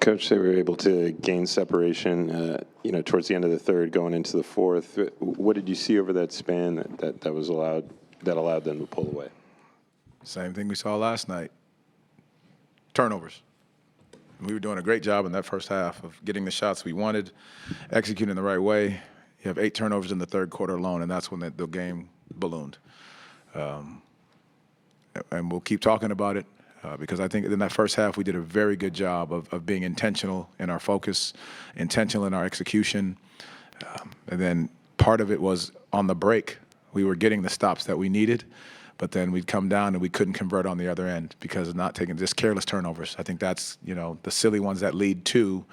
Coach, they were able to gain separation, towards the end of the third, going into the fourth. What did you see over that span that allowed them to pull away? Same thing we saw last night. Turnovers. We were doing a great job in that first half of getting the shots we wanted, executing the right way. You have 8 turnovers in the third quarter alone, and that's when the game ballooned. And we'll keep talking about it because I think in that first half we did a very good job of being intentional in our focus, intentional in our execution. And then part of it was on the break. We were getting the stops that we needed, but then we'd come down and we couldn't convert on the other end because of not taking just careless turnovers. I think that's, the silly ones that lead to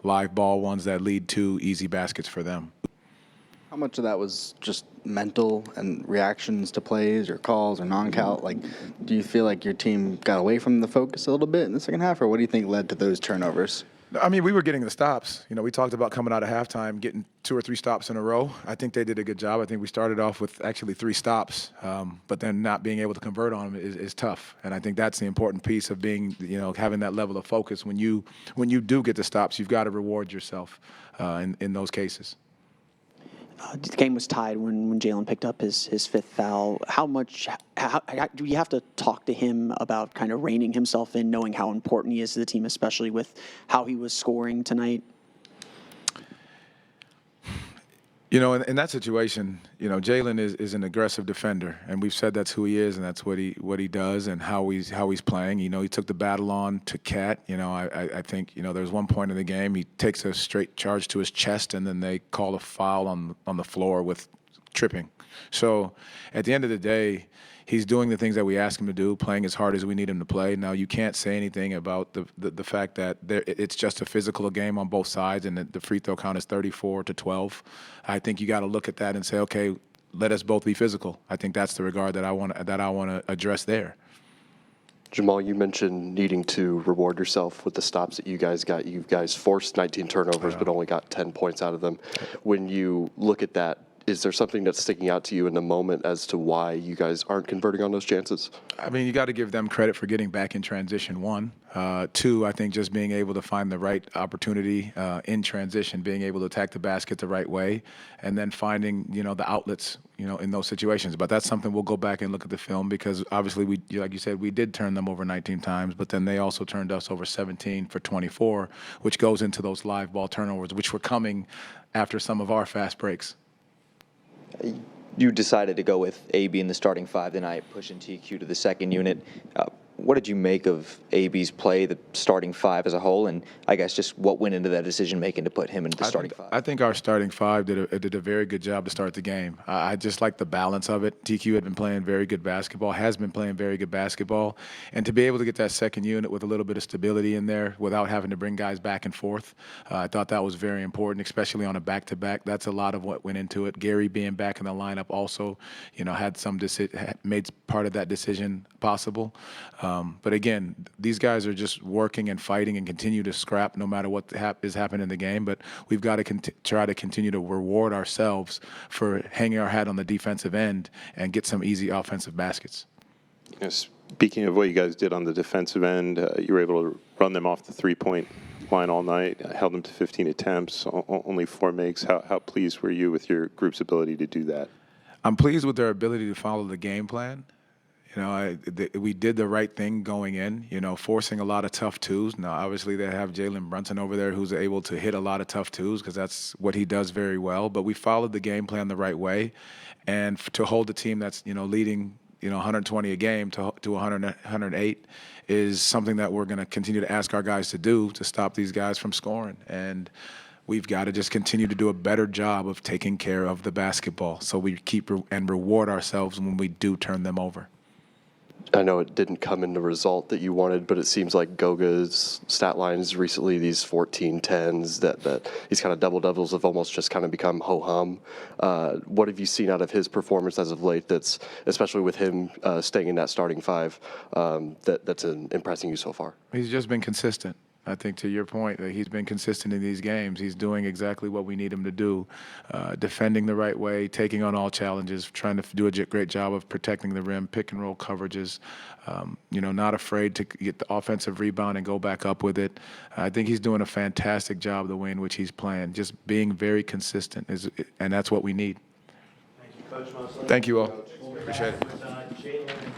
live ball ones that lead to easy baskets for them. How much of that was just mental and reactions to plays or calls or non-call? Like, do you feel like your team got away from the focus a little bit in the second half, or what do you think led to those turnovers? I mean, we were getting the stops. We talked about coming out of halftime, getting 2 or 3 stops in a row. I think they did a good job. I think we started off with actually 3 stops, but then not being able to convert on them is tough. And I think that's the important piece of being, having that level of focus. When you do get the stops, you've got to reward yourself in those cases. The game was tied when Jalen picked up his 5th foul. How do you have to talk to him about kind of reining himself in, knowing how important he is to the team, especially with how he was scoring tonight? In that situation, Jalen is an aggressive defender, and we've said that's who he is, and that's what he does, and how he's playing. He took the battle on to Cat. I think there's one point in the game he takes a straight charge to his chest, and then they call a foul on the floor with tripping. So at the end of the day, he's doing the things that we ask him to do, playing as hard as we need him to play. Now, you can't say anything about the fact that it's just a physical game on both sides, and the free throw count is 34-12. I think you got to look at that and say, okay, let us both be physical. I think that's the regard that I want to address there. Jamahl, you mentioned needing to reward yourself with the stops that you guys got. You guys forced 19 turnovers, but only got 10 points out of them. When you look at that, is there something that's sticking out to you in the moment as to why you guys aren't converting on those chances? I mean, you got to give them credit for getting back in transition, 1. 2, I think just being able to find the right opportunity in transition, being able to attack the basket the right way, and then finding, the outlets, in those situations. But that's something we'll go back and look at the film because obviously we, like you said, we did turn them over 19 times, but then they also turned us over 17 for 24, which goes into those live ball turnovers, which were coming after some of our fast breaks. You decided to go with AB in the starting 5 tonight, pushing TQ to the second unit. What did you make of AB's play, the starting 5 as a whole, and I guess just what went into that decision-making to put him into the starting 5? I think our starting 5 did a very good job to start the game. I just like the balance of it. TQ had been playing very good basketball, has been playing very good basketball, and to be able to get that second unit with a little bit of stability in there without having to bring guys back and forth, I thought that was very important, especially on a back-to-back. That's a lot of what went into it. Gary being back in the lineup also, had made part of that decision possible. But again, these guys are just working and fighting and continue to scrap no matter what is happening in the game. But we've got to try to continue to reward ourselves for hanging our hat on the defensive end and get some easy offensive baskets. Speaking of what you guys did on the defensive end, you were able to run them off the 3-point line all night, held them to 15 attempts, only 4 makes. How pleased were you with your group's ability to do that? I'm pleased with their ability to follow the game plan. We did the right thing going in, forcing a lot of tough twos. Now, obviously, they have Jalen Brunson over there who's able to hit a lot of tough twos because that's what he does very well. But we followed the game plan the right way. And to hold the team that's, leading, 120 a game to 100, 108 is something that we're going to continue to ask our guys to do to stop these guys from scoring. And we've got to just continue to do a better job of taking care of the basketball so we keep and reward ourselves when we do turn them over. I know it didn't come in the result that you wanted, but it seems like Goga's stat lines recently, these 14-10s, that these kind of double-doubles have almost just kind of become ho-hum. What have you seen out of his performance as of late that's, especially with him staying in that starting 5, that's impressing you so far? He's just been consistent. I think to your point, that he's been consistent in these games. He's doing exactly what we need him to do, defending the right way, taking on all challenges, trying to do a great job of protecting the rim, pick and roll coverages, not afraid to get the offensive rebound and go back up with it. I think he's doing a fantastic job the way in which he's playing, just being very consistent, and that's what we need. Thank you, Coach Mosely. Thank you all. Appreciate it.